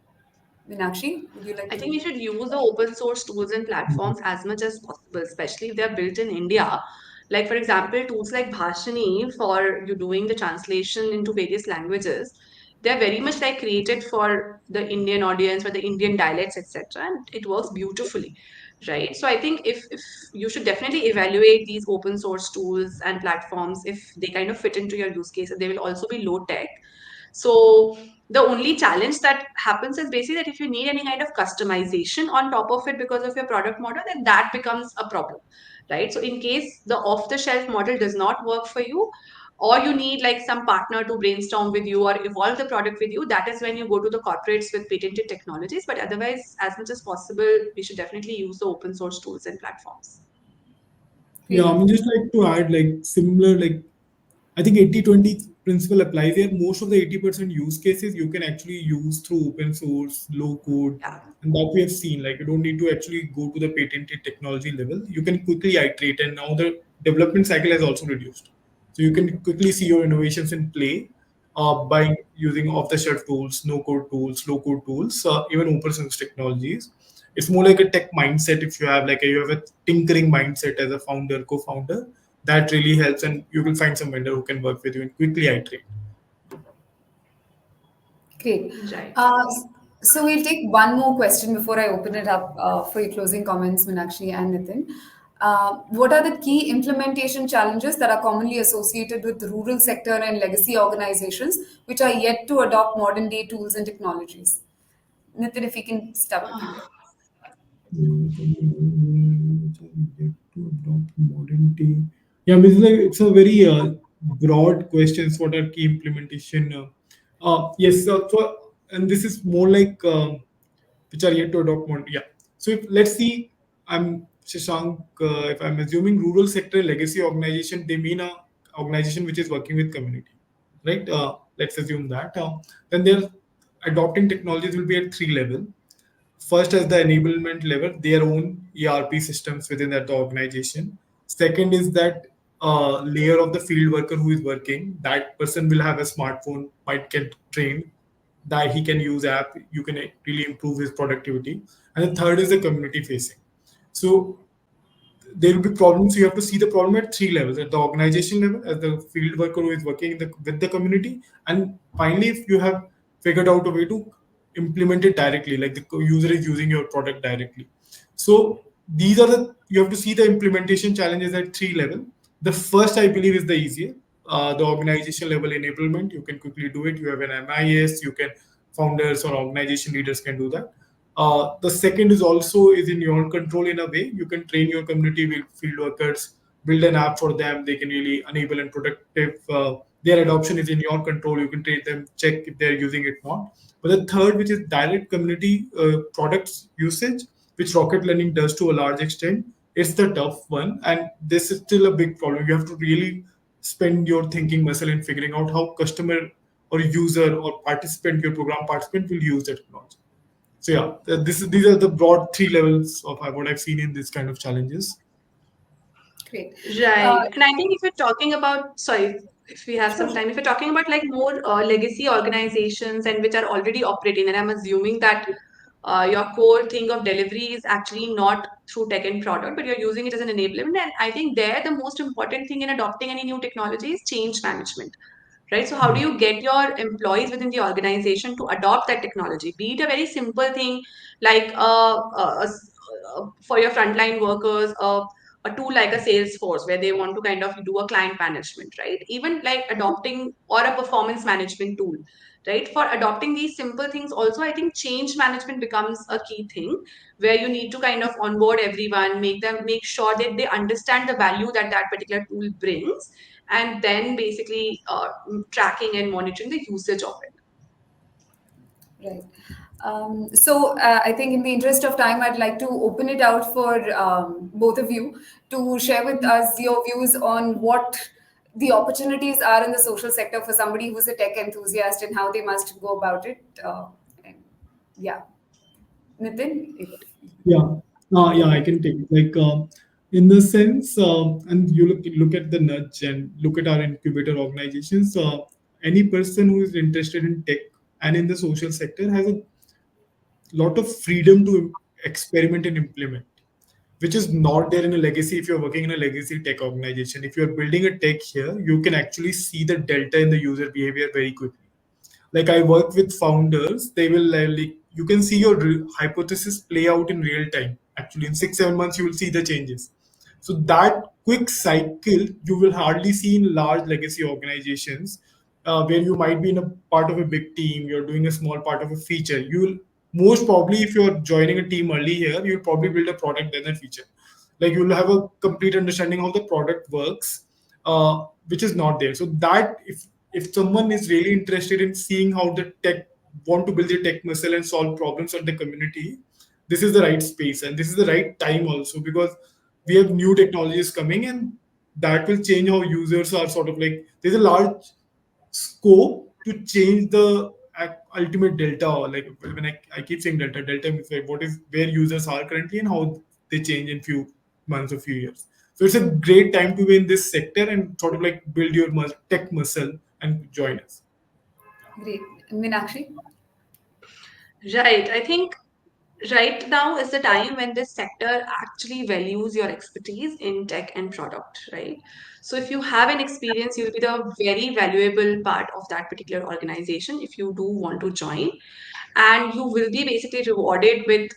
Speaker 1: Meenakshi, would you like
Speaker 2: I
Speaker 1: to?
Speaker 2: think we should use the open source tools and platforms as much as possible, especially if they're built in India. Like, for example, tools like Bhashini for you doing the translation into various languages, they're very much like created for the Indian audience, for the Indian dialects, etc. And it works beautifully, right? So I think if you should definitely evaluate these open source tools and platforms if they kind of fit into your use case, and they will also be low tech. So the only challenge that happens is basically that if you need any kind of customization on top of it because of your product model, then that becomes a problem, right? So in case the off-the-shelf model does not work for you, or you need like some partner to brainstorm with you or evolve the product with you, that is when you go to the corporates with patented technologies. But otherwise, as much as possible, we should definitely use the open source tools and platforms.
Speaker 3: Yeah, I
Speaker 1: Great.
Speaker 3: mean, just like to add, like similar, like I think 80/20 principle applies here. Most of the 80% use cases you can actually use through open source, low code,
Speaker 2: Yeah.
Speaker 3: and that we have seen. Like you don't need to actually go to the patented technology level. You can quickly iterate, and now the development cycle has also reduced. So you can quickly see your innovations in play by using off-the-shelf tools, no-code tools, low-code tools, even open source technologies. It's more like a tech mindset. If you have you have a tinkering mindset as a founder, co-founder, that really helps, and you will find some vendor who can work with you and quickly iterate.
Speaker 1: Great.
Speaker 2: Right.
Speaker 1: So we'll take one more question before I open it up for your closing comments, Meenakshi and Nitin. What are the key implementation challenges that are commonly associated with rural sector and legacy organizations which are yet to adopt modern day tools and technologies? Nitin, if you can start with you.
Speaker 3: Yet to adopt modernity. Yeah, it's a very broad question. What are key implementation? Yes, and this is more like which are yet to adopt modern. Yeah. So let's see, I'm Shashank. If I'm assuming rural sector legacy organization, they mean a organization which is working with community, right? Let's assume that. Then they're adopting technologies will be at three level. First, as the enablement level, their own ERP systems within that organization. Second is that layer of the field worker who is working. That person will have a smartphone, might get trained, that he can use app. You can really improve his productivity. And the third is the community facing. So there will be problems. You have to see the problem at three levels: at the organization level, as the field worker who is working with the community, and finally, if you have figured out a way to implement it directly, like the user is using your product directly. So these are you have to see the implementation challenges at three level. The first, I believe, is the easier. The organization level enablement, you can quickly do it. You have an MIS, you can founders or organization leaders can do that. The second is also is in your control in a way. You can train your community with field workers, build an app for them. They can really enable and productive. Their adoption is in your control. You can train them, check if they're using it or not. But the third, which is direct community products usage, which Rocket Learning does to a large extent, it's the tough one. And this is still a big problem. You have to really spend your thinking muscle in figuring out how customer or user or participant, your program participant will use the technology. So yeah, these are the broad three levels of what I've seen in this kind of challenges.
Speaker 1: Great.
Speaker 2: Right. And I think if you're talking about, sorry, if we have some
Speaker 1: Sure.
Speaker 2: time, if you're talking about like more legacy organizations and which are already operating, and I'm assuming that your core thing of delivery is actually not through tech and product, but you're using it as an enablement. And I think there, the most important thing in adopting any new technology is change management, right? So how do you get your employees within the organization to adopt that technology? Be it a very simple thing like for your frontline workers, a tool like a Salesforce where they want to kind of do a client management, right? Even like adopting or a performance management tool, right? For adopting these simple things, also, I think change management becomes a key thing where you need to kind of onboard everyone, make sure that they understand the value that that particular tool brings, and then basically tracking and monitoring the usage of it.
Speaker 1: Right. I think in the interest of time, I'd like to open it out for both of you to share with us your views on what the opportunities are in the social sector for somebody who's a tech enthusiast and how they must go about it. And yeah, Nitin, if
Speaker 3: Yeah, yeah, I can take it. Like in the sense, and you look at the nudge and look at our incubator organizations. Any person who is interested in tech and in the social sector has a lot of freedom to experiment and implement, which is not there in a legacy. If you're working in a legacy tech organization, if you're building a tech here, you can actually see the delta in the user behavior very quickly. Like I work with founders, they will like you can see your hypothesis play out in real time. Actually, in 6 7 months, you will see the changes. So that quick cycle you will hardly see in large legacy organizations, where you might be in a part of a big team, you're doing a small part of a feature. You will most probably, if you're joining a team early here, you'll probably build a product then a feature. Like you'll have a complete understanding how the product works, which is not there. So that if someone is really interested in seeing how the tech want to build their tech muscle and solve problems of the community, this is the right space and this is the right time also, because we have new technologies coming and that will change how users are sort of like there's a large scope to change the ultimate delta, or like when I keep saying delta means like what is where users are currently and how they change in few months or few years. So it's a great time to be in this sector and sort of like build your tech muscle and join us.
Speaker 1: great, Meenakshi.
Speaker 2: Right. I think right now is the time when this sector actually values your expertise in tech and product, right? So if you have an experience, you'll be the very valuable part of that particular organization if you do want to join. And you will be basically rewarded with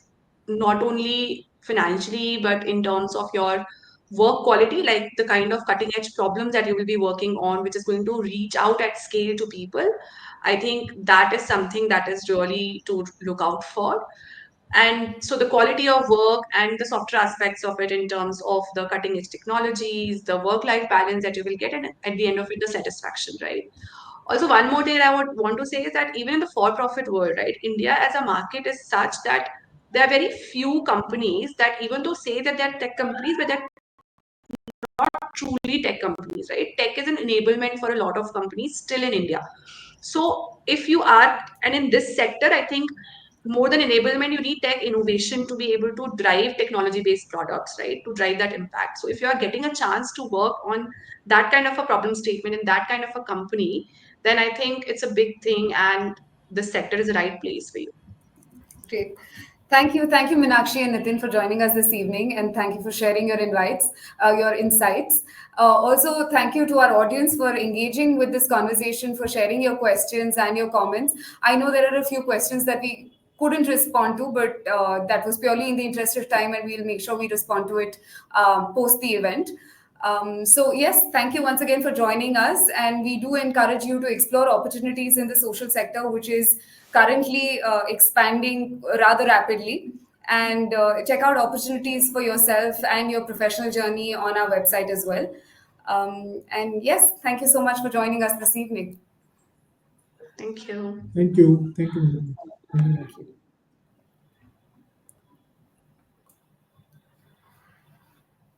Speaker 2: not only financially, but in terms of your work quality, like the kind of cutting edge problems that you will be working on, which is going to reach out at scale to people. I think that is something that is really to look out for. And so the quality of work and the softer aspects of it in terms of the cutting edge technologies, the work life balance that you will get, and at the end of it, the satisfaction, right? Also, one more thing I would want to say is that even in the for profit world, right, India as a market is such that there are very few companies that, even though say that they're tech companies, but they're not truly tech companies, right? Tech is an enablement for a lot of companies still in India. So if you are, and in this sector, I think more than enablement, you need tech innovation to be able to drive technology-based products, right? To drive that impact. So if you are getting a chance to work on that kind of a problem statement in that kind of a company, then I think it's a big thing, and the sector is the right place for you.
Speaker 1: Great. Thank you, Meenakshi and Nitin, for joining us this evening, and thank you for sharing your insights. Also, thank you to our audience for engaging with this conversation, for sharing your questions and your comments. I know there are a few questions that we couldn't respond to, but that was purely in the interest of time, and we'll make sure we respond to it post the event. Yes, thank you once again for joining us. And we do encourage you to explore opportunities in the social sector, which is currently expanding rather rapidly. And check out opportunities for yourself and your professional journey on our website as well. And yes, thank you so much for joining us this evening.
Speaker 2: Thank you.
Speaker 3: Thank you. Thank you. Thank you.